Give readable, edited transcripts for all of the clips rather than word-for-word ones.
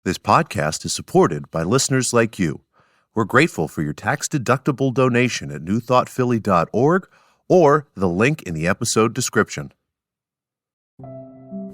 This podcast is supported by listeners like you. We're grateful for your tax-deductible donation at newthoughtphilly.org or the link in the episode description.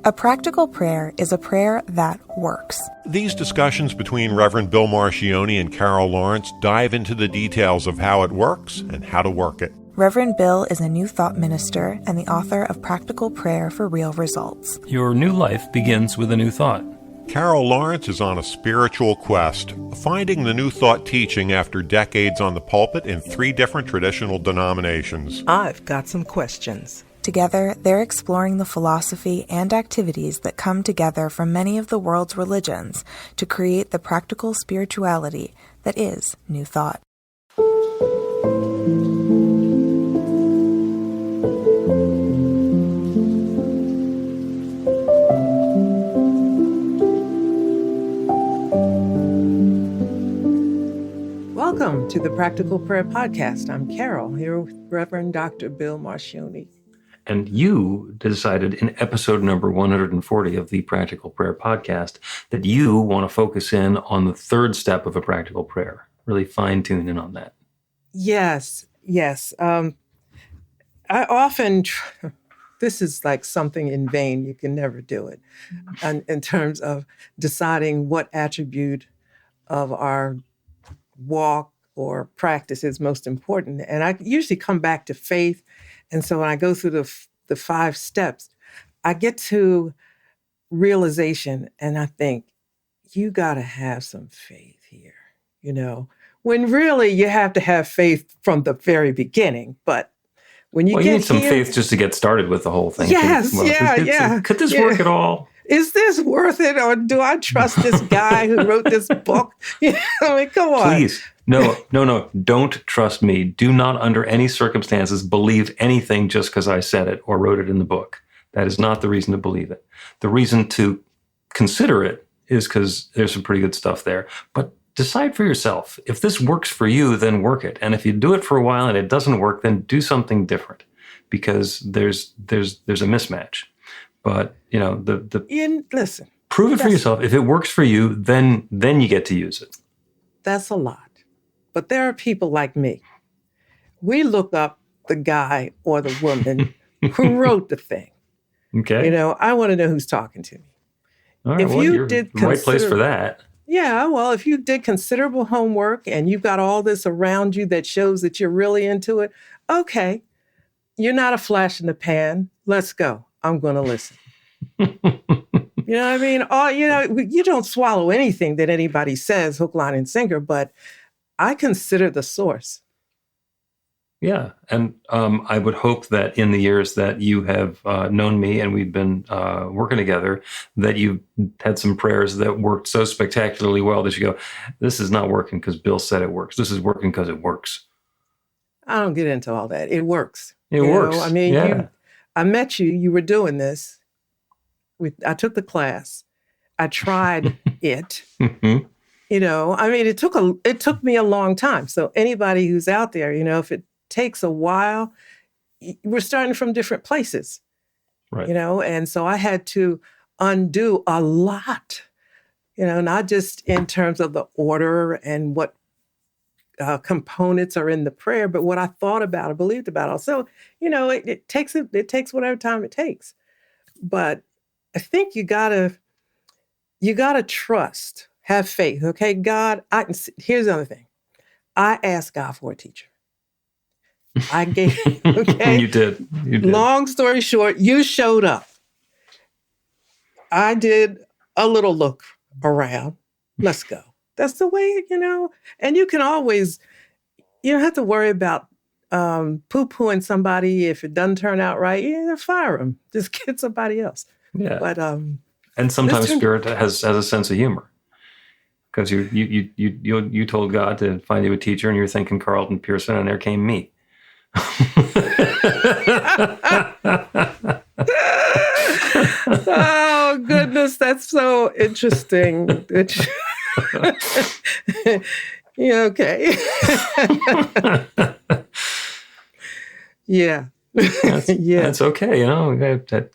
A practical prayer is a prayer that works. These discussions between Reverend Bill Marcioni and Carol Lawrence dive into the details of how it works and how to work it. Reverend Bill is a New Thought minister and the author of Practical Prayer for Real Results. Your new life begins with a new thought. Carol Lawrence is on a spiritual quest, finding the New Thought teaching after decades on the pulpit in 3 different traditional denominations. I've got some questions. Together, they're exploring the philosophy and activities that come together from many of the world's religions to create the practical spirituality that is New Thought. Welcome to the Practical Prayer Podcast. I'm Carol, here with Reverend Dr. Bill Marcioni. And you decided in episode number 140 of the Practical Prayer Podcast that you want to focus in on the 3rd step of a practical prayer, really fine-tune in on that. Yes. I often, this is like something in vain. You can never do it in terms of deciding what attribute of our walk or practice is most important. And I usually come back to faith. And so when I go through the 5 steps, I get to realization and I think, you got to have some faith here, when really you have to have faith from the very beginning. But when you you need some faith just to get started with the whole thing. Yes, Could this work at all? Is this worth it, or do I trust this guy who wrote this book? Come on. Please. No. Don't trust me. Do not, under any circumstances, believe anything just because I said it or wrote it in the book. That is not the reason to believe it. The reason to consider it is because there's some pretty good stuff there. But decide for yourself. If this works for you, then work it. And if you do it for a while and it doesn't work, then do something different, because there's a mismatch. But listen. Prove it for yourself. If it works for you, then you get to use it. That's a lot. But there are people like me. We look up the guy or the woman who wrote the thing. Okay. I want to know who's talking to me. All right, you're in the right place for that. Yeah, well, if you did considerable homework and you've got all this around you that shows that you're really into it, okay, you're not a flash in the pan. Let's go. I'm going to listen. You know what I mean? You don't swallow anything that anybody says, hook, line, and sinker, but I consider the source. Yeah. And I would hope that in the years that you have known me and we've been working together, that you've had some prayers that worked so spectacularly well that you go, this is not working because Bill said it works. This is working because it works. I don't get into all that. It works. It works. I met you. You were doing this. I took the class. I tried it. Mm-hmm. It took me a long time. So anybody who's out there, if it takes a while, we're starting from different places, right? And so I had to undo a lot, not just in terms of the order and what components are in the prayer, but what I thought about or believed about. So, it takes whatever time it takes. But I think you gotta trust, have faith. Okay, God, here's the other thing. I asked God for a teacher. I gave, okay? You did. Long story short, you showed up. I did a little look around. Let's go. That's the way, and you can always, you don't have to worry about poo-pooing somebody if it doesn't turn out right. Fire them. Just get somebody else. Yeah. But and sometimes Spirit has a sense of humor, because you told God to find you a teacher, and you're thinking Carlton Pearson, and there came me. Oh goodness, that's so interesting. Yeah, okay. Yeah. Yeah. That's okay.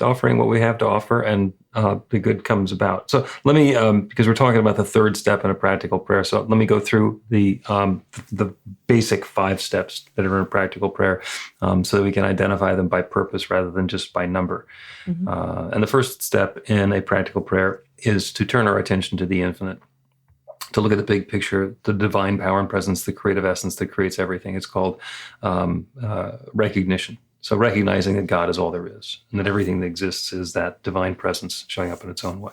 Offering what we have to offer, and the good comes about. So let me, because we're talking about the third step in a practical prayer. So let me go through the basic 5 steps that are in a practical prayer, so that we can identify them by purpose rather than just by number. And the first step in a practical prayer is to turn our attention to the infinite, to look at the big picture, the divine power and presence, the creative essence that creates everything. It's called recognition. So recognizing that God is all there is, and that everything that exists is that divine presence showing up in its own way.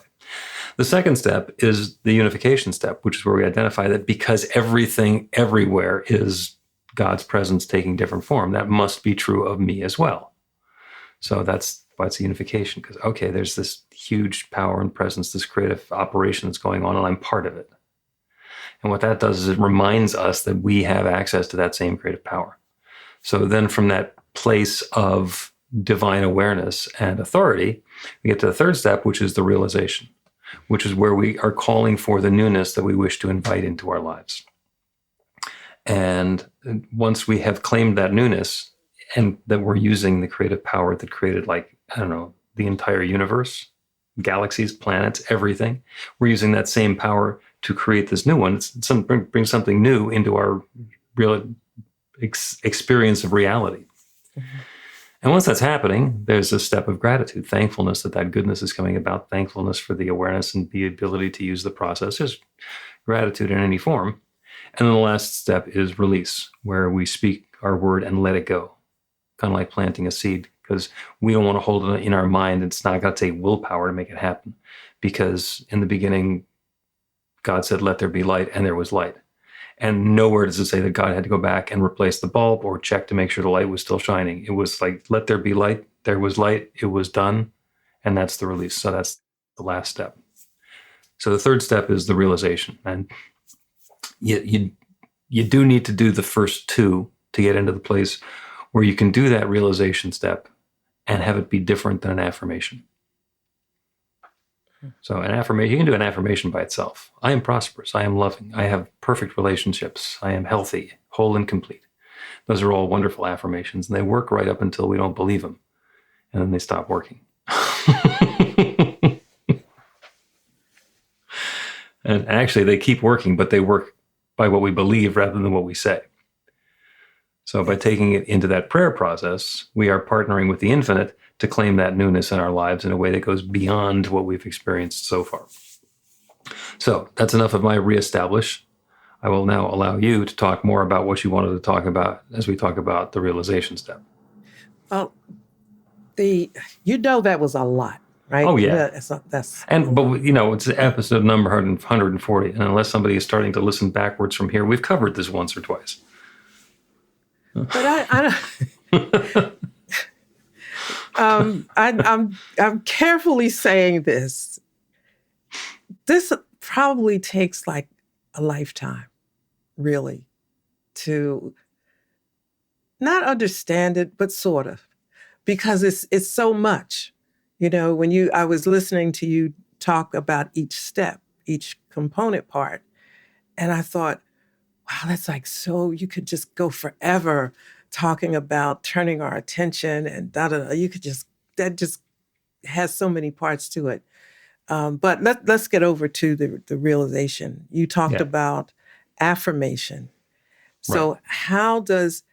The second step is the unification step, which is where we identify that because everything everywhere is God's presence taking different form, that must be true of me as well. So that's why it's a unification, because, okay, there's this huge power and presence, this creative operation that's going on, and I'm part of it. And what that does is it reminds us that we have access to that same creative power. So then from that place of divine awareness and authority, we get to the third step, which is the realization, which is where we are calling for the newness that we wish to invite into our lives. And once we have claimed that newness, and that we're using the creative power that created, the entire universe, galaxies, planets, everything, we're using that same power to create this new one. Bring something new into our real experience of reality. Mm-hmm. And once that's happening, there's a step of gratitude, thankfulness that goodness is coming about, thankfulness for the awareness and the ability to use the process. There's gratitude in any form. And then the last step is release, where we speak our word and let it go, kind of like planting a seed, because we don't want to hold it in our mind. It's not got to take willpower to make it happen, because in the beginning, God said, let there be light, and there was light. And nowhere does it say that God had to go back and replace the bulb or check to make sure the light was still shining. It was like, let there be light, there was light, it was done, and that's the release. So that's the last step. So the third step is the realization. And you do need to do the first 2 to get into the place where you can do that realization step and have it be different than an affirmation. So an affirmation, you can do an affirmation by itself. I am prosperous. I am loving. I have perfect relationships. I am healthy, whole and complete. Those are all wonderful affirmations, and they work right up until we don't believe them. And then they stop working. And actually, they keep working, but they work by what we believe rather than what we say. So by taking it into that prayer process, we are partnering with the infinite to claim that newness in our lives in a way that goes beyond what we've experienced so far. So that's enough of my reestablish. I will now allow you to talk more about what you wanted to talk about as we talk about the realization step. Well, that was a lot, right? Oh, yeah. But it's episode number 140. And unless somebody is starting to listen backwards from here, we've covered this once or twice. But I I'm carefully saying this. This probably takes like a lifetime, really, to not understand it, but sort of, because it's so much. I was listening to you talk about each step, each component part, and I thought, wow, that's like so, you could just go forever talking about turning our attention and da-da-da. That just has so many parts to it. But let's get over to the realization. You talked about affirmation. So right. How does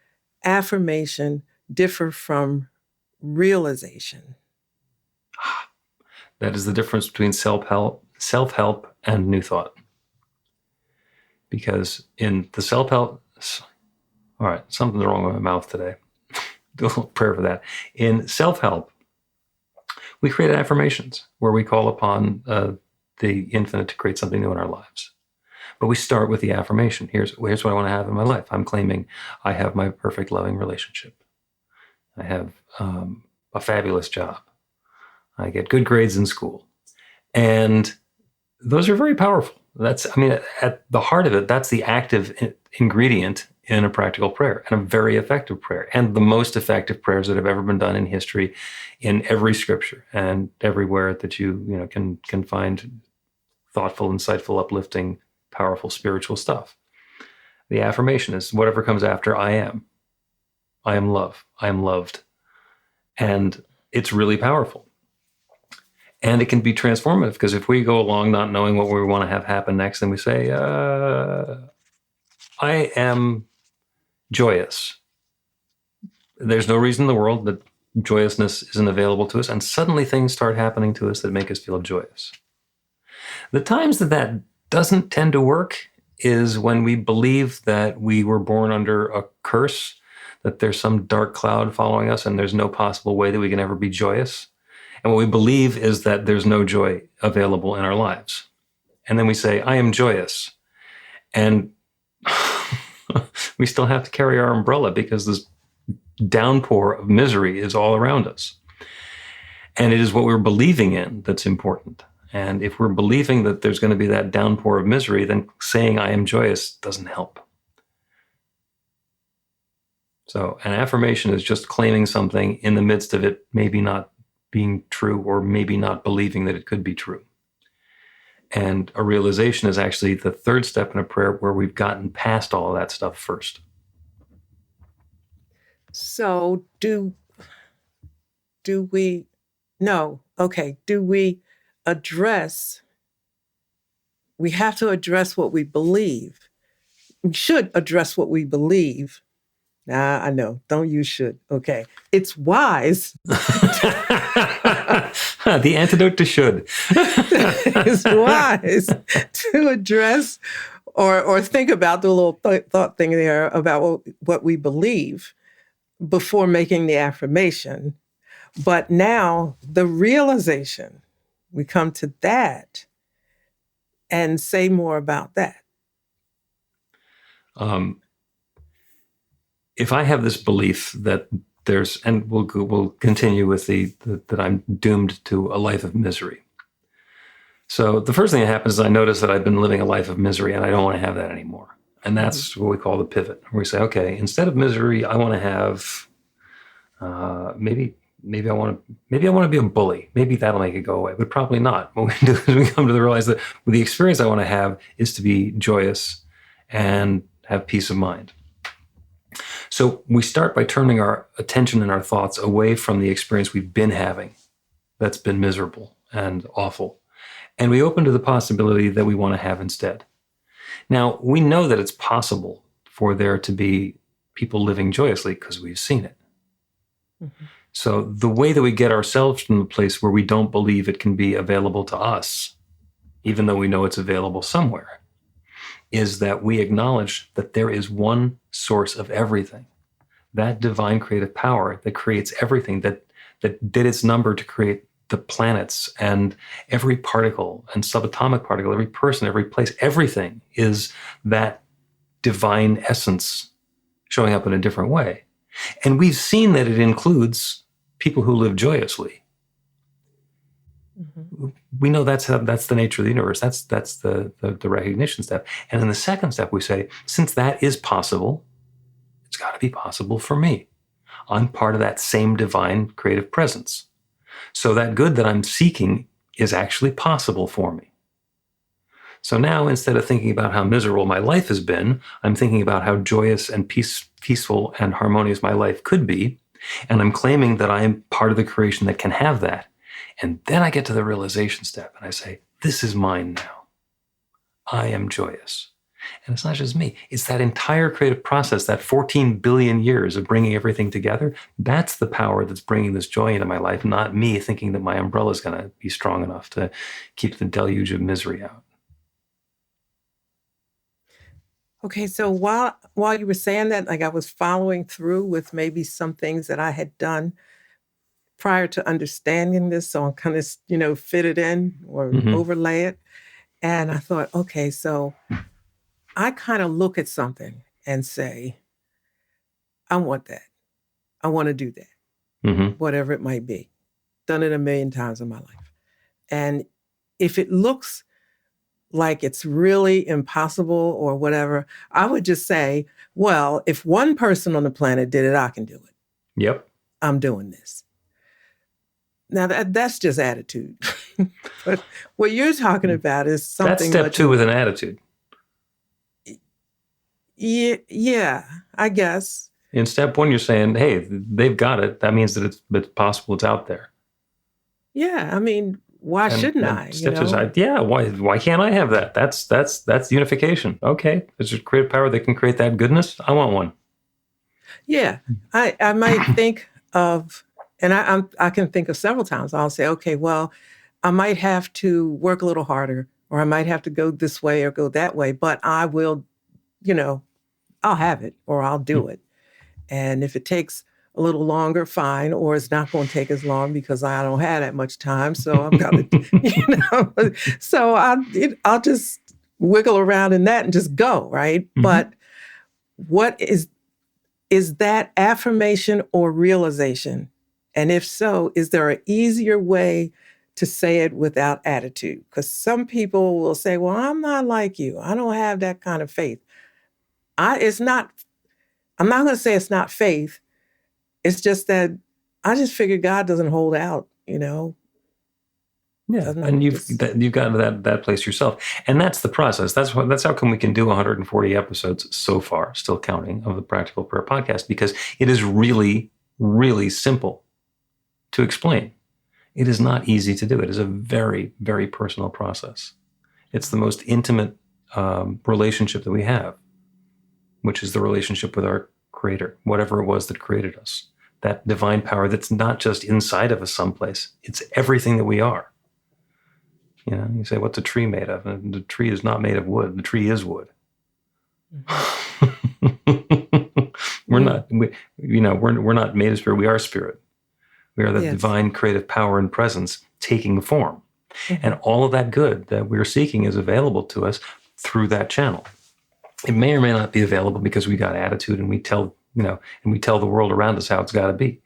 affirmation differ from realization? That is the difference between self-help and new thought. Because in the self-help, all right, something's wrong with my mouth today. Do a little prayer for that. In self-help, we create affirmations where we call upon the infinite to create something new in our lives. But we start with the affirmation. Here's what I want to have in my life. I'm claiming I have my perfect loving relationship. I have a fabulous job. I get good grades in school. And those are very powerful. At the heart of it, that's the active ingredient in a practical prayer, and a very effective prayer, and the most effective prayers that have ever been done in history, in every scripture and everywhere that you can find thoughtful, insightful, uplifting, powerful spiritual stuff. The affirmation is whatever comes after I am. I am love. I am loved. And it's really powerful. And it can be transformative, because if we go along not knowing what we want to have happen next, and we say, I am joyous. There's no reason in the world that joyousness isn't available to us. And suddenly things start happening to us that make us feel joyous. The times that doesn't tend to work is when we believe that we were born under a curse, that there's some dark cloud following us and there's no possible way that we can ever be joyous. And what we believe is that there's no joy available in our lives. And then we say, I am joyous. And we still have to carry our umbrella because this downpour of misery is all around us. And it is what we're believing in that's important. And if we're believing that there's going to be that downpour of misery, then saying I am joyous doesn't help. So an affirmation is just claiming something in the midst of it maybe not being true, or maybe not believing that it could be true. And a realization is actually the third step in a prayer, where we've gotten past all of that stuff first. So do we address, we have to address what we believe. We should address what we believe. I know, don't use should. Okay. It's wise. The antidote to should. It's wise to address or think about the little thought thing there about what we believe before making the affirmation. But now the realization, we come to that and say more about that. If I have this belief that there's, and we'll continue with that I'm doomed to a life of misery. So the first thing that happens is I notice that I've been living a life of misery and I don't want to have that anymore. And that's what we call the pivot, where we say, okay, instead of misery, I want to have, maybe I want to be a bully. Maybe that'll make it go away, but probably not. What we do is we come to realize that the experience I want to have is to be joyous and have peace of mind. So we start by turning our attention and our thoughts away from the experience we've been having that's been miserable and awful. And we open to the possibility that we want to have instead. Now, we know that it's possible for there to be people living joyously because we've seen it. Mm-hmm. So the way that we get ourselves from the place where we don't believe it can be available to us, even though we know it's available somewhere, is that we acknowledge that there is one source of everything, that divine creative power that creates everything, that did its number to create the planets and every particle and subatomic particle, every person, every place, everything is that divine essence showing up in a different way. And we've seen that it includes people who live joyously. Mm-hmm. We know that's the nature of the universe. That's the recognition step. And in the second step, we say, since that is possible, it's got to be possible for me. I'm part of that same divine creative presence. So that good that I'm seeking is actually possible for me. So now, instead of thinking about how miserable my life has been, I'm thinking about how joyous and peaceful and harmonious my life could be. And I'm claiming that I am part of the creation that can have that. And then I get to the realization step and I say, this is mine now. I am joyous. And it's not just me. It's that entire creative process, that 14 billion years of bringing everything together. That's the power that's bringing this joy into my life, not me thinking that my umbrella is going to be strong enough to keep the deluge of misery out. Okay, so while you were saying that, like I was following through with maybe some things that I had done prior to understanding this, so I'm kind of fit it in or overlay it. And I thought, okay, so I kind of look at something and say, I want that. I want to do that, whatever it might be. Done it 1,000,000 times in my life. And if it looks like it's really impossible or whatever, I would just say, well, if one person on the planet did it, I can do it. Yep. I'm doing this. Now, that's just attitude. But what you're talking about is something... That's step 2 with an attitude. Yeah, I guess. In step one, you're saying, hey, they've got it. That means that it's possible, it's out there. Yeah, I mean, why shouldn't I? Step two is, yeah, why can't I have that? That's unification. Okay, there's a creative power that can create that goodness. I want one. Yeah, I might think of, and I can think of several times. I'll say, okay, well, I might have to work a little harder, or I might have to go this way or go that way, but I will, I'll have it or I'll do it. And if it takes a little longer, fine, or it's not going to take as long because I don't have that much time. So I'm going to, so I'll just wiggle around in that and just go, right? Mm-hmm. But what is that affirmation or realization? And if so, is there an easier way to say it without attitude? Because some people will say, well, I'm not like you. I don't have that kind of faith. I'm not going to say it's not faith. It's just that I just figure God doesn't hold out, Yeah, and you've gotten to that place yourself, and that's the process. That's how come we can do 140 episodes so far, still counting, of the Practical Prayer Podcast, because it is really, really simple to explain. It is not easy to do. It is a very, very personal process. It's the most intimate relationship that we have, which is the relationship with our Creator, whatever it was that created us. That divine power that's not just inside of us someplace. It's everything that we are. You say, what's a tree made of? And the tree is not made of wood. The tree is wood. Mm-hmm. We're not made of spirit. We are spirit. We are that divine creative power and presence taking form. Mm-hmm. And all of that good that we're seeking is available to us through that channel. It may or may not be available because we got attitude and we tell the world around us how it's got to be.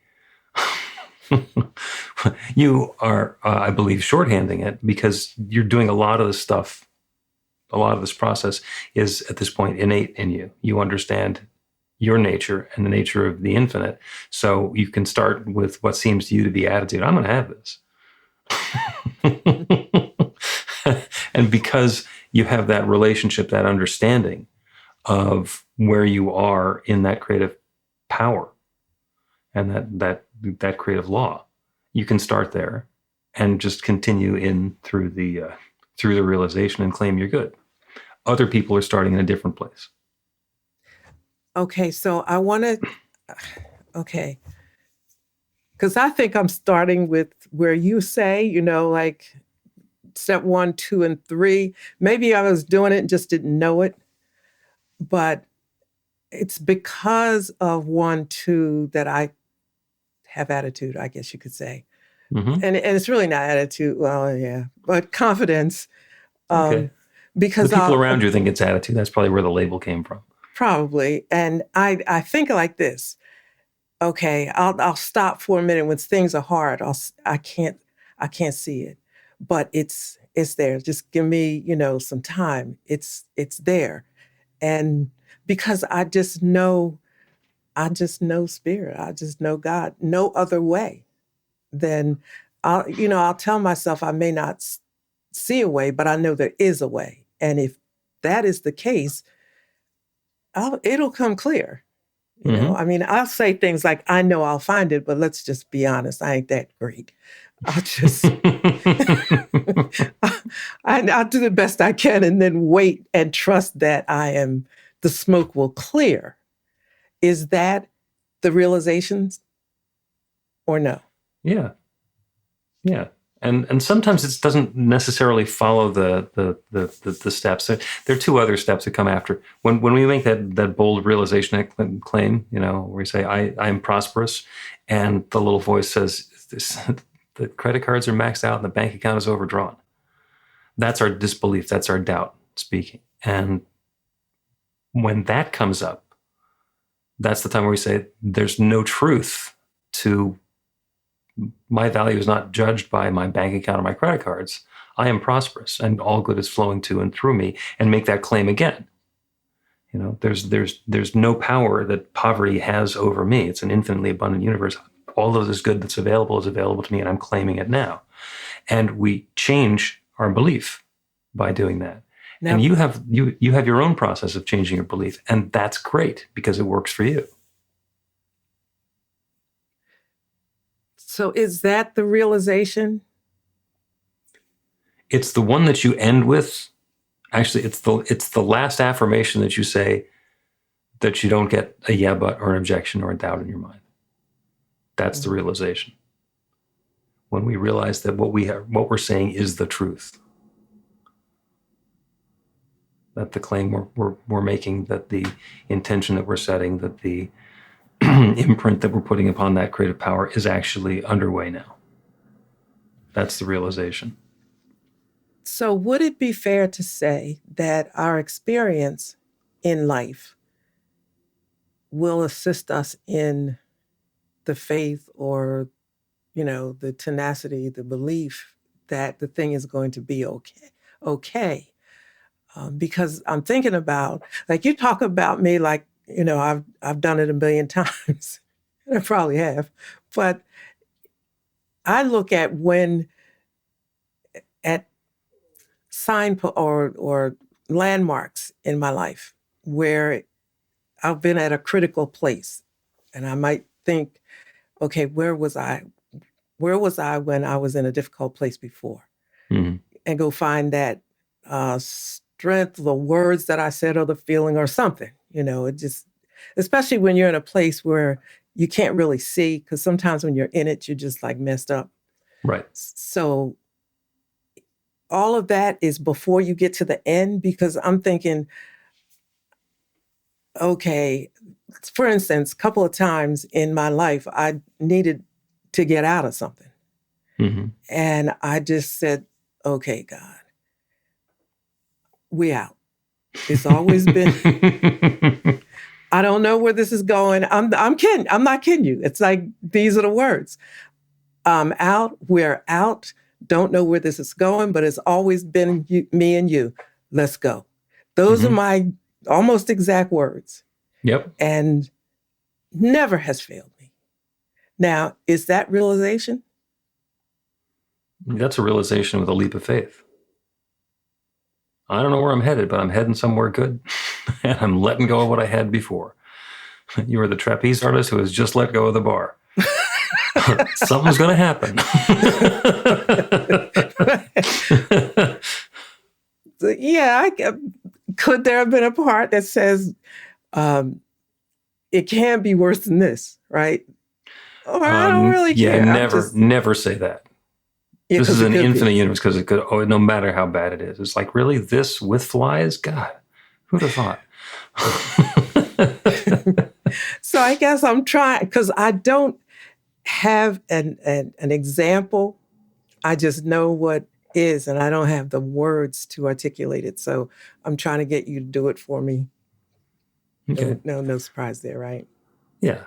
You are, I believe, shorthanding it because you're doing a lot of this stuff. A lot of this process is at this point innate in you. You understand your nature and the nature of the infinite. So you can start with what seems to you to be attitude. I'm going to have this. And because you have that relationship, that understanding of where you are in that creative power and that creative law, you can start there and just continue in through the realization and claim you're good. Other people are starting in a different place. Okay, so I want to, because I think I'm starting with where you say, like step 1, 2, and 3. Maybe I was doing it and just didn't know it, but it's because of 1, 2 that I have attitude, I guess you could say. Mm-hmm. And it's really not attitude, well, yeah, but confidence. Okay. Because the people around you think it's attitude. That's probably where the label came from. Probably. And I think like this. Okay, I'll stop for a minute when things are hard. I can't see it, but it's there. Just give me, some time. It's there. And because I just know spirit. I just know God. No other way. Then I'll tell myself I may not see a way, but I know there is a way. And if that is the case, it'll come clear. I mean, I'll say things like, I know I'll find it, but let's just be honest. I ain't that great. I'll just, I'll do the best I can and then wait and trust that the smoke will clear. Is that the realizations or no? Yeah. Yeah. And sometimes it doesn't necessarily follow the steps. There are 2 other steps that come after. When we make that bold realization claim, where we say, I am prosperous, and the little voice says, the credit cards are maxed out and the bank account is overdrawn. That's our disbelief. That's our doubt speaking. And when that comes up, that's the time where we say, there's no truth to my value is not judged by my bank account or my credit cards. I am prosperous and all good is flowing to and through me, and make that claim again. There's no power that poverty has over me. It's an infinitely abundant universe. All of this good that's available is available to me, and I'm claiming it now. And we change our belief by doing that. Now, and you have your own process of changing your belief, and that's great because it works for you. So is that the realization? It's the one that you end with. Actually, it's the last affirmation that you say that you don't get a yeah, but, or an objection or a doubt in your mind. That's the realization. When we realize that what we're saying is the truth. That the claim we're making, that the intention that we're setting, that the imprint that we're putting upon that creative power is actually underway now. That's the realization. So would it be fair to say that our experience in life will assist us in the faith or, the tenacity, the belief that the thing is going to be okay? Because I'm thinking about, like you talk about me like, I've done it a million times. I probably have. But I look at or landmarks in my life where I've been at a critical place. And I might think, okay, where was I? Where was I when I was in a difficult place before? Mm-hmm. And go find that strength, the words that I said or the feeling or something. It just, especially when you're in a place where you can't really see, because sometimes when you're in it, you're just like messed up. Right. So all of that is before you get to the end, because I'm thinking, okay, for instance, a couple of times in my life, I needed to get out of something. Mm-hmm. And I just said, okay, God, we out. It's always been, I don't know where this is going. I'm kidding. I'm not kidding you. It's like, these are the words. I'm out. We're out. Don't know where this is going, but it's always been me and you. Let's go. Those are my almost exact words. Yep. And never has failed me. Now, is that realization? That's a realization with a leap of faith. I don't know where I'm headed, but I'm heading somewhere good. And I'm letting go of what I had before. You are the trapeze artist who has just let go of the bar. Something's going to happen. Yeah, could there have been a part that says it can be worse than this, right? Or I don't really care. Never say that. Yeah, this is an infinite universe because it could, no matter how bad it is. It's like, really, this with flies? God, who'd have thought? So I guess I'm trying, because I don't have an example. I just know what is, and I don't have the words to articulate it. So I'm trying to get you to do it for me. Okay. No surprise there, right? Yeah.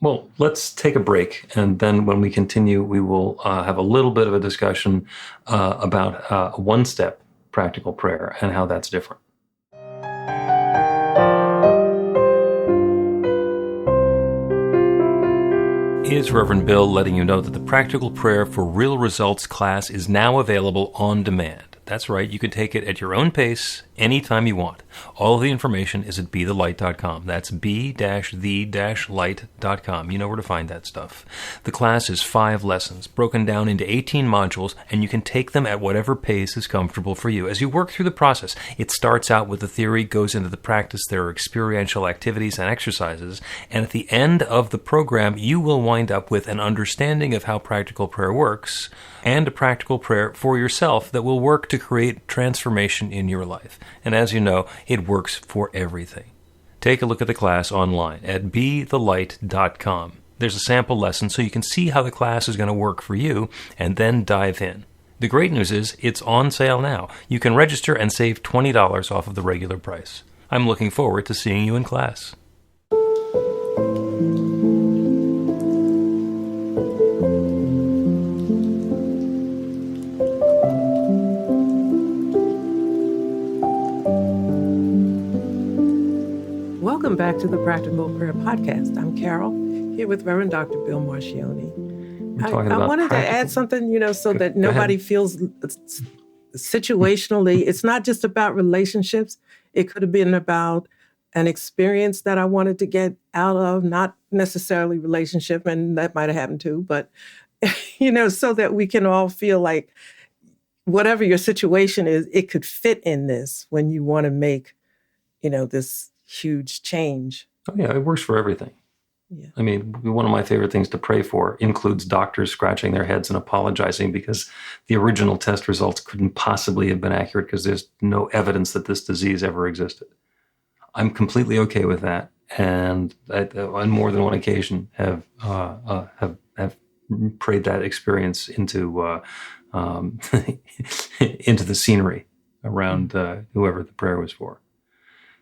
Well, let's take a break, and then when we continue, we will have a little bit of a discussion about a one-step practical prayer and how that's different. It's Reverend Bill letting you know that the Practical Prayer for Real Results class is now available on demand. That's right, you can take it at your own pace, anytime you want. All of the information is at bethelight.com. That's b-the-light.com. You know where to find that stuff. The class is 5 lessons, broken down into 18 modules, and you can take them at whatever pace is comfortable for you. As you work through the process, it starts out with the theory, goes into the practice, there are experiential activities and exercises, and at the end of the program, you will wind up with an understanding of how practical prayer works, and a practical prayer for yourself that will work to create transformation in your life. And as you know, it works for everything. Take a look at the class online at bethelight.com. There's a sample lesson so you can see how the class is going to work for you, and then dive in. The great news is it's on sale now. You can register and save $20 off of the regular price. I'm looking forward to seeing you in class. Welcome back to the Practical Prayer Podcast. I'm Carol, here with Reverend Dr. Bill Marchioni. I wanted to add something, so that nobody feels situationally. It's not just about relationships. It could have been about an experience that I wanted to get out of, not necessarily relationship, and that might have happened too, but, so that we can all feel like whatever your situation is, it could fit in this when you want to make, this huge change. Oh, yeah, it works for everything. Yeah. I mean, one of my favorite things to pray for includes doctors scratching their heads and apologizing because the original test results couldn't possibly have been accurate because there's no evidence that this disease ever existed. I'm completely okay with that, and I, on more than one occasion, have prayed that experience into into the scenery around whoever the prayer was for.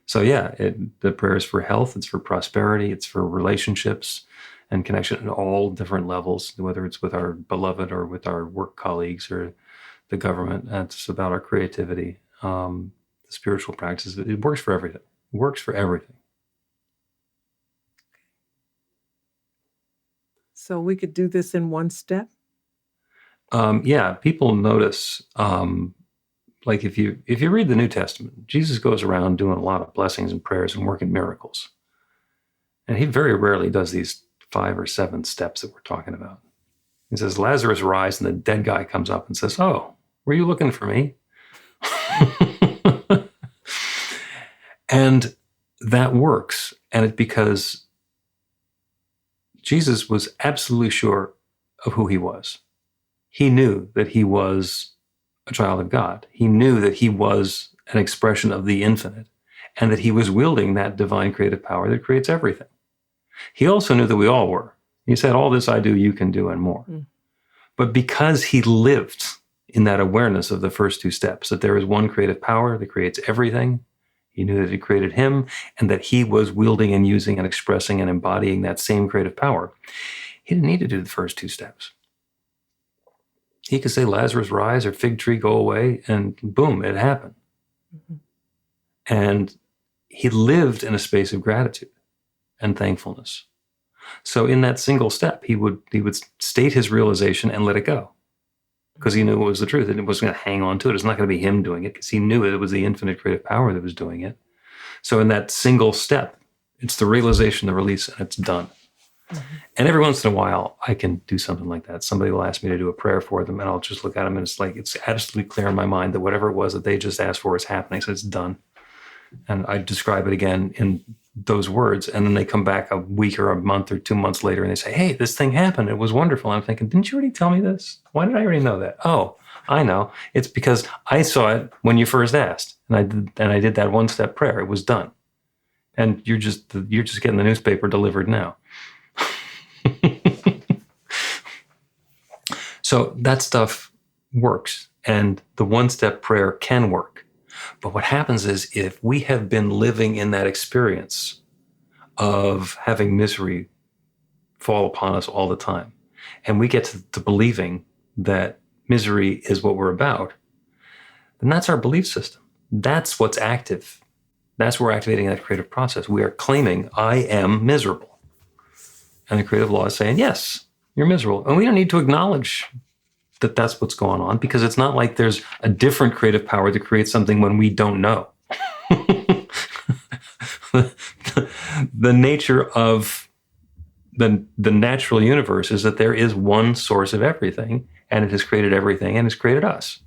So yeah, the prayer is for health, it's for prosperity, it's for relationships and connection at all different levels, whether it's with our beloved or with our work colleagues or the government. It's about our creativity, the spiritual practices. It works for everything. It works for everything. So we could do this in one step? Yeah, people notice, like if you read the New Testament, Jesus goes around doing a lot of blessings and prayers and working miracles. And he very rarely does these 5 or 7 steps that we're talking about. He says, Lazarus, rise, and the dead guy comes up and says, oh, were you looking for me? And that works. And it's because Jesus was absolutely sure of who he was. He knew that he was a child of God. He knew that he was an expression of the infinite and that he was wielding that divine creative power that creates everything. He also knew that we all were. He said, all this I do, you can do and more. But because he lived in that awareness of the first 2 steps, that there is one creative power that creates everything, he knew that he created him and that he was wielding and using and expressing and embodying that same creative power. He didn't need to do the first 2 steps. He could say, Lazarus, rise, or fig tree, go away, and boom, it happened. Mm-hmm. And he lived in a space of gratitude and thankfulness. So in that single step, he would state his realization and let it go because he knew it was the truth and it wasn't going to hang on to it. It's not going to be him doing it because he knew it was the infinite creative power that was doing it. So in that single step, it's the realization, the release, and it's done. Mm-hmm. And every once in a while, I can do something like that. Somebody will ask me to do a prayer for them, and I'll just look at them, and it's like, it's absolutely clear in my mind that whatever it was that they just asked for is happening, so it's done. And I describe it again in those words, and then they come back a week or a month or 2 months later, and they say, hey, this thing happened. It was wonderful. And I'm thinking, didn't you already tell me this? Why did I already know that? Oh, I know. It's because I saw it when you first asked, and I did that 1-step prayer. It was done. And you're just getting the newspaper delivered now. So that stuff works, and the 1-step prayer can work. But what happens is if we have been living in that experience of having misery fall upon us all the time, and we get to believing that misery is what we're about, then that's our belief system. That's what's active. That's where we're activating that creative process. We are claiming, I am miserable. And the creative law is saying, yes, you're miserable. And we don't need to acknowledge that that's what's going on because it's not like there's a different creative power to create something when we don't know. The nature of the natural universe is that there is one source of everything, and it has created everything and has created us.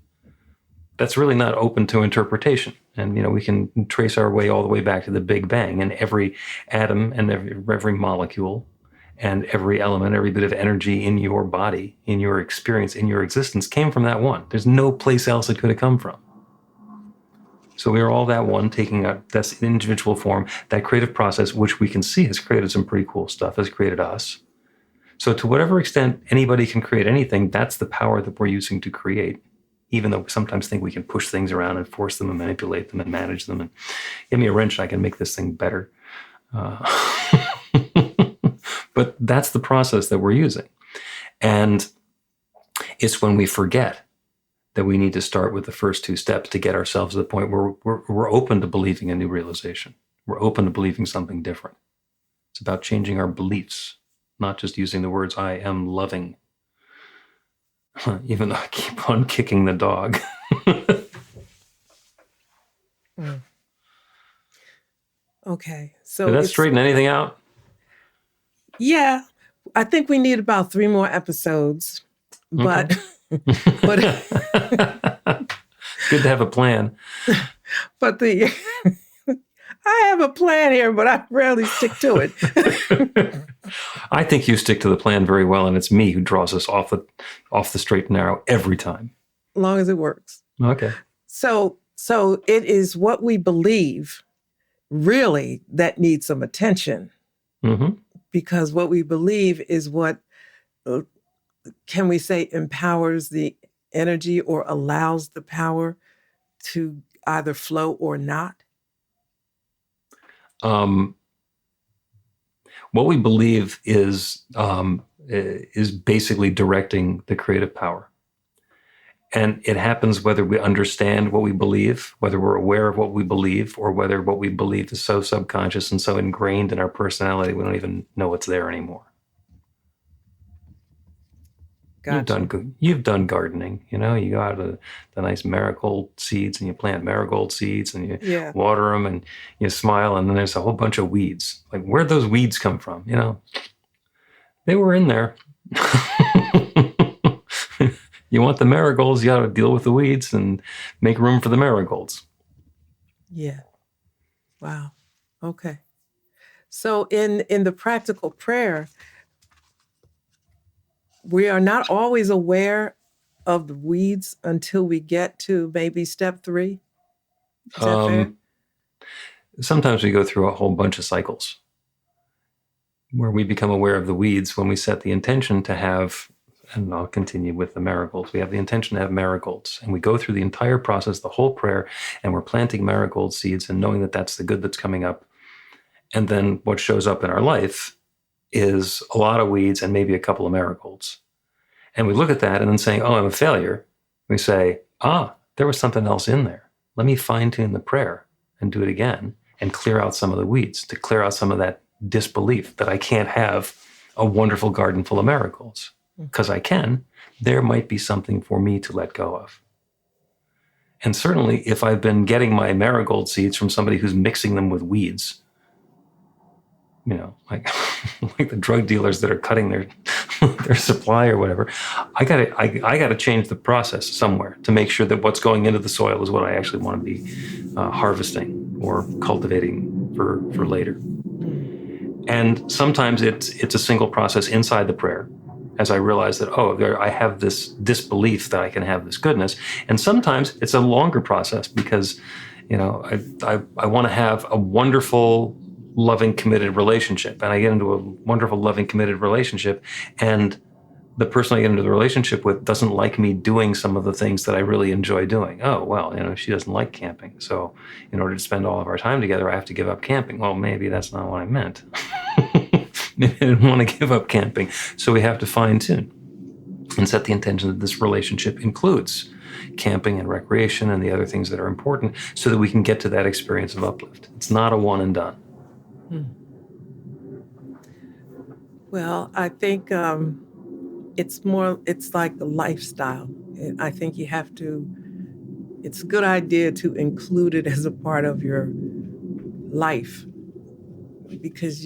That's really not open to interpretation. And, we can trace our way all the way back to the Big Bang, and every atom and every molecule and every element, every bit of energy in your body, in your experience, in your existence came from that one. There's no place else it could have come from. So we are all that one, taking that's individual form, that creative process, which we can see has created some pretty cool stuff, has created us. So to whatever extent anybody can create anything, that's the power that we're using to create, even though we sometimes think we can push things around and force them and manipulate them and manage them and give me a wrench and I can make this thing better. But that's the process that we're using. And it's when we forget that we need to start with the first 2 steps to get ourselves to the point where we're open to believing a new realization. We're open to believing something different. It's about changing our beliefs, not just using the words, I am loving, even though I keep on kicking the dog. Okay. So Did that straighten anything out? yeah, I think we need about 3 more episodes, but Okay. but Good to have a plan. but the I have a plan here, but I rarely stick to it. I think you stick to the plan very well, and it's me who draws us off the straight and narrow every time. As long as it works. Okay. So it is what we believe really that needs some attention, Mm-hmm. because what we believe is what, can we say, empowers the energy or allows the power to either flow or not. What we believe is basically directing the creative power. And it happens whether we understand what we believe, whether we're aware of what we believe, or whether what we believe is so subconscious and so ingrained in our personality we don't even know it's there anymore. Gotcha. You've done gardening. You know, you go out to the nice marigold seeds and you plant marigold seeds and you water them and you smile, and then there's a whole bunch of weeds. Like, where'd those weeds come from? You know, they were in there. You want the marigolds, you got to deal with the weeds and make room for the marigolds. Yeah. Wow. Okay. So in the practical prayer, we are not always aware of the weeds until we get to maybe step 3. Is that fair? Sometimes we go through a whole bunch of cycles where we become aware of the weeds when we set the intention to have, and I'll continue with the marigolds. We have the intention to have marigolds, and we go through the entire process, the whole prayer, and we're planting marigold seeds and knowing that that's the good that's coming up. And then what shows up in our life is a lot of weeds and maybe a couple of marigolds. And we look at that and then saying, oh, I'm a failure. We say, there was something else in there. Let me fine tune the prayer and do it again and clear out some of the weeds, to clear out some of that disbelief that I can't have a wonderful garden full of marigolds. Because I can, there might be something for me to let go of. And certainly if I've been getting my marigold seeds from somebody who's mixing them with weeds, you know, like the drug dealers that are cutting their supply or whatever, I gotta change the process somewhere to make sure that what's going into the soil is what I actually want to be harvesting or cultivating for later. And sometimes it's a single process inside the prayer, as I realize that, I have this disbelief that I can have this goodness. And sometimes it's a longer process because, you know, I want to have a wonderful, loving, committed relationship. And I get into a wonderful, loving, committed relationship, and the person I get into the relationship with doesn't like me doing some of the things that I really enjoy doing. Oh, well, you know, she doesn't like camping. So in order to spend all of our time together, I have to give up camping. Well, maybe that's not what I meant. Maybe I didn't want to give up camping. So we have to fine tune and set the intention that this relationship includes camping and recreation and the other things that are important so that we can get to that experience of uplift. It's not a one and done. Well, I think it's like the lifestyle. I think it's a good idea to include it as a part of your life, because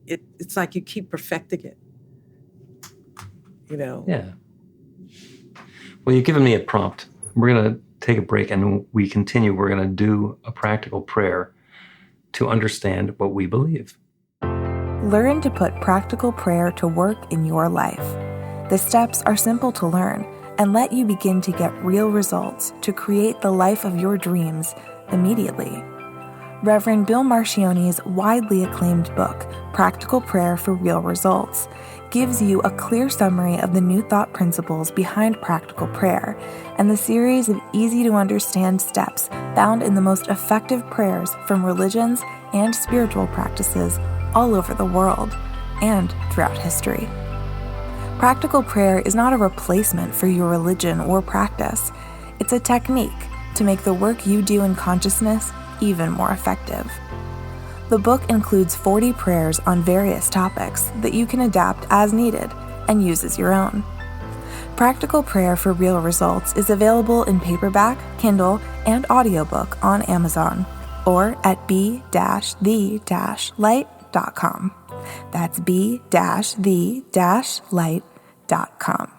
it's like you keep perfecting it, you know? Yeah. Well, you've given me a prompt. We're going to take a break, and when we continue, we're going to do a practical prayer to understand what we believe. Learn to put practical prayer to work in your life. The steps are simple to learn and let you begin to get real results to create the life of your dreams immediately. Reverend Bill Marcione's widely acclaimed book, Practical Prayer for Real Results, gives you a clear summary of the New Thought principles behind practical prayer and the series of easy-to-understand steps found in the most effective prayers from religions and spiritual practices all over the world and throughout history. Practical prayer is not a replacement for your religion or practice. It's a technique to make the work you do in consciousness even more effective. The book includes 40 prayers on various topics that you can adapt as needed and use as your own. Practical Prayer for Real Results is available in paperback, Kindle, and audiobook on Amazon, or at be-the-light.com. That's be-the-light.com.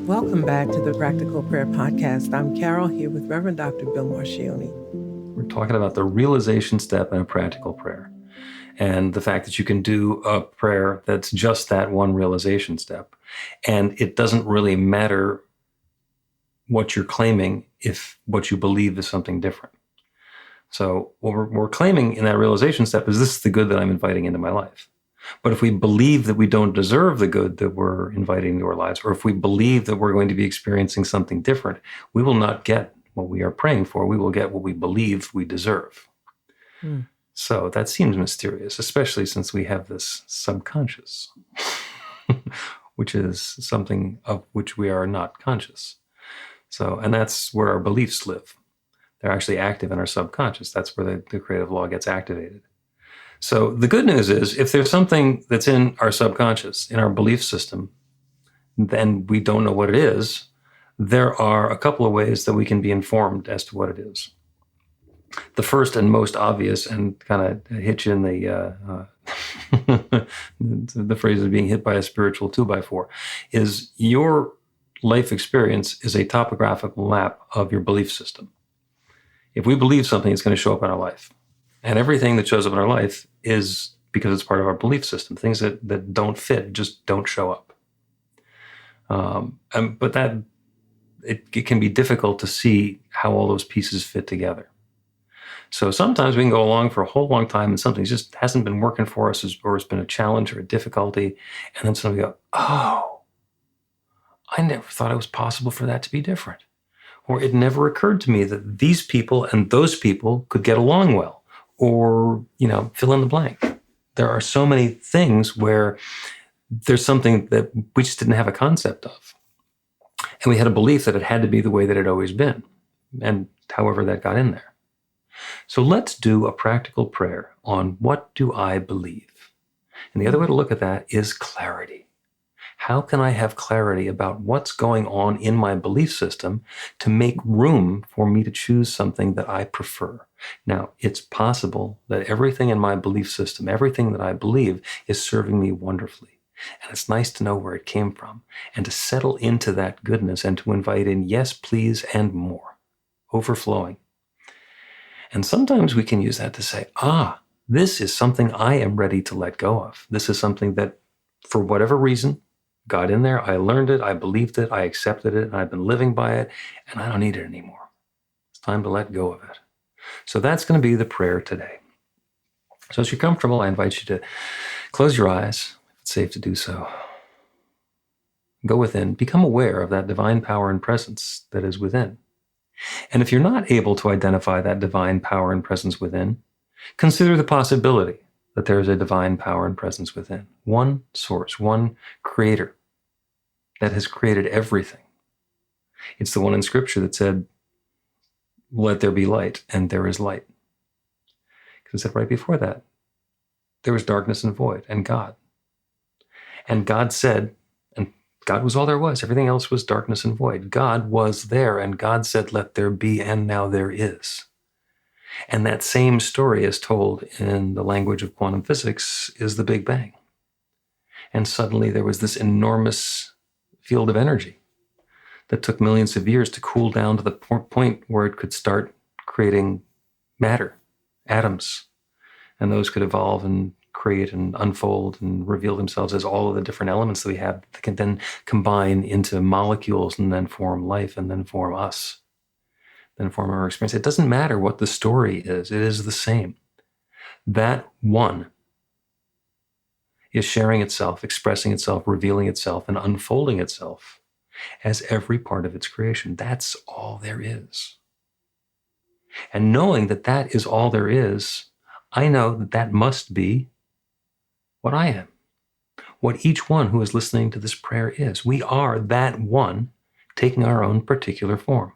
Welcome back to the Practical Prayer Podcast. I'm Carol, here with Reverend Dr. Bill Marcioni. We're talking about the realization step in a practical prayer, and the fact that you can do a prayer that's just that one realization step. And it doesn't really matter what you're claiming if what you believe is something different. So what we're claiming in that realization step is, this is the good that I'm inviting into my life. But if we believe that we don't deserve the good that we're inviting into our lives, or if we believe that we're going to be experiencing something different, we will not get what we are praying for. We will get what we believe we deserve. So that seems mysterious, especially since we have this subconscious, which is something of which we are not conscious. So, and that's where our beliefs live. They're actually active in our subconscious. That's where the creative law gets activated. So the good news is, if there's something that's in our subconscious, in our belief system, then we don't know what it is, there are a couple of ways that we can be informed as to what it is. The first and most obvious, and kind of hit you in the the phrase of being hit by a spiritual 2x4, is your life experience is a topographical map of your belief system. If we believe something, it's going to show up in our life. And everything that shows up in our life is because it's part of our belief system. Things that don't fit just don't show up. But that it can be difficult to see how all those pieces fit together. So sometimes we can go along for a whole long time and something just hasn't been working for us, or it's been a challenge or a difficulty. And then suddenly we go, oh, I never thought it was possible for that to be different. Or it never occurred to me that these people and those people could get along well. Or, fill in the blank. There are so many things where there's something that we just didn't have a concept of. And we had a belief that it had to be the way that it had always been. And however that got in there. So let's do a practical prayer on, what do I believe? And the other way to look at that is clarity. How can I have clarity about what's going on in my belief system to make room for me to choose something that I prefer? Now, it's possible that everything in my belief system, everything that I believe, is serving me wonderfully. And it's nice to know where it came from and to settle into that goodness and to invite in, yes, please, and more, overflowing. And sometimes we can use that to say, this is something I am ready to let go of. This is something that, for whatever reason, got in there. I learned it. I believed it. I accepted it. And I've been living by it. And I don't need it anymore. It's time to let go of it. So that's going to be the prayer today. So as you're comfortable, I invite you to close your eyes, if it's safe to do so. Go within. Become aware of that divine power and presence that is within. And if you're not able to identify that divine power and presence within, consider the possibility that there is a divine power and presence within. One source, one creator that has created everything. It's the one in Scripture that said, let there be light, and there is light. Because it said right before that, there was darkness and void, and God. And God said, and God was all there was. Everything else was darkness and void. God was there, and God said, let there be, and now there is. And that same story is told in the language of quantum physics is the Big Bang. And suddenly there was this enormous field of energy that took millions of years to cool down to the point where it could start creating matter, atoms. And those could evolve and create and unfold and reveal themselves as all of the different elements that we have that can then combine into molecules and then form life and then form us, then form our experience. It doesn't matter what the story is. It is the same. That one is sharing itself, expressing itself, revealing itself, and unfolding itself as every part of its creation. That's all there is. And knowing that that is all there is, I know that that must be what I am, what each one who is listening to this prayer is. We are that one taking our own particular form.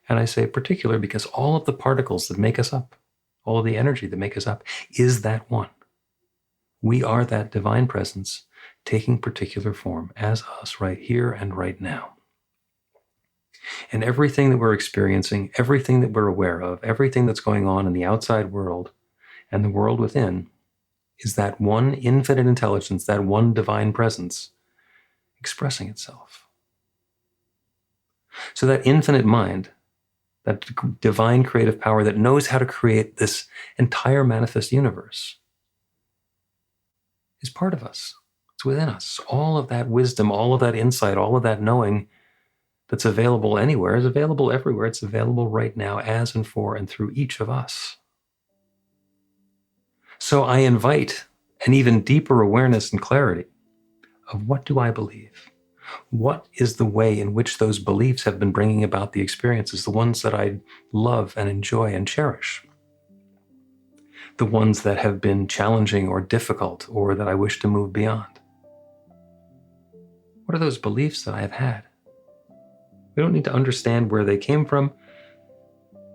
And I say particular because all of the particles that make us up all of the energy that make us up, is that one. We are that divine presence taking particular form as us right here and right now. And everything that we're experiencing, everything that we're aware of, everything that's going on in the outside world and the world within is that one infinite intelligence, that one divine presence expressing itself. So that infinite mind, that divine creative power that knows how to create this entire manifest universe, is part of us. It's within us. All of that wisdom, all of that insight, all of that knowing that's available anywhere is available everywhere. It's available right now as and for and through each of us. So I invite an even deeper awareness and clarity of what do I believe? What is the way in which those beliefs have been bringing about the experiences, the ones that I love and enjoy and cherish? The ones that have been challenging or difficult or that I wish to move beyond? What are those beliefs that I have had? We don't need to understand where they came from.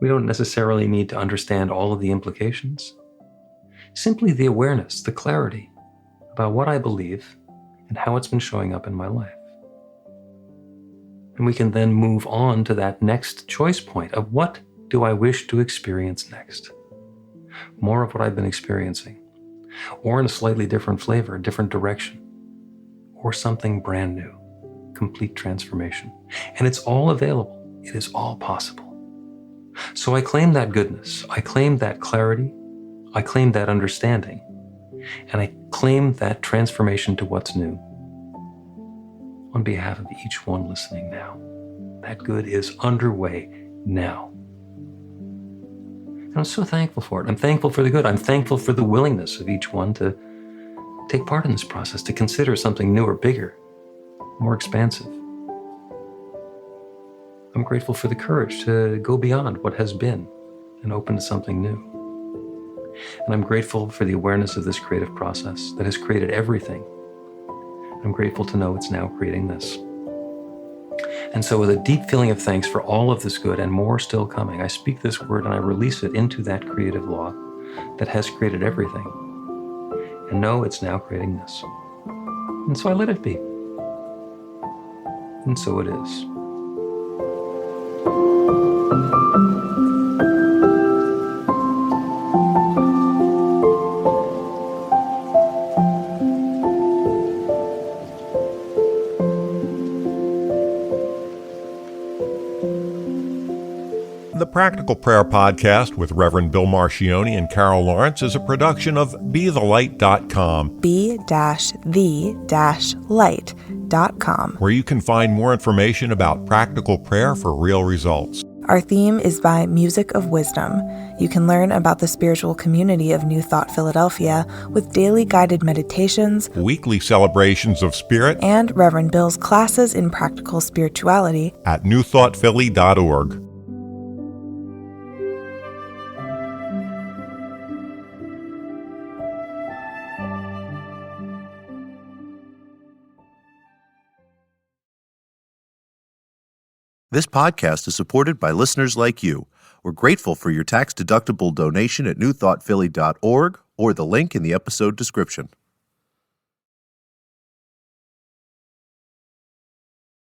We don't necessarily need to understand all of the implications. Simply the awareness, the clarity about what I believe and how it's been showing up in my life. And we can then move on to that next choice point of what do I wish to experience next? More of what I've been experiencing, or in a slightly different flavor, a different direction, or something brand new, complete transformation. And it's all available. It is all possible. So I claim that goodness. I claim that clarity. I claim that understanding. And I claim that transformation to what's new on behalf of each one listening now. That good is underway now. And I'm so thankful for it. I'm thankful for the good. I'm thankful for the willingness of each one to take part in this process, to consider something newer, bigger, more expansive. I'm grateful for the courage to go beyond what has been and open to something new. And I'm grateful for the awareness of this creative process that has created everything. I'm grateful to know it's now creating this. And so with a deep feeling of thanks for all of this good and more still coming, I speak this word and I release it into that creative law that has created everything. And know it's now creating this. And so I let it be. And so it is. The Practical Prayer Podcast with Reverend Bill Marcioni and Carol Lawrence is a production of BeTheLight.com. be-the-light.com. Where you can find more information about practical prayer for real results. Our theme is by Music of Wisdom. You can learn about the spiritual community of New Thought Philadelphia with daily guided meditations, Weekly celebrations of spirit, and Reverend Bill's classes in practical spirituality at newthoughtphilly.org. This podcast is supported by listeners like you. We're grateful for your tax-deductible donation at newthoughtphilly.org or the link in the episode description.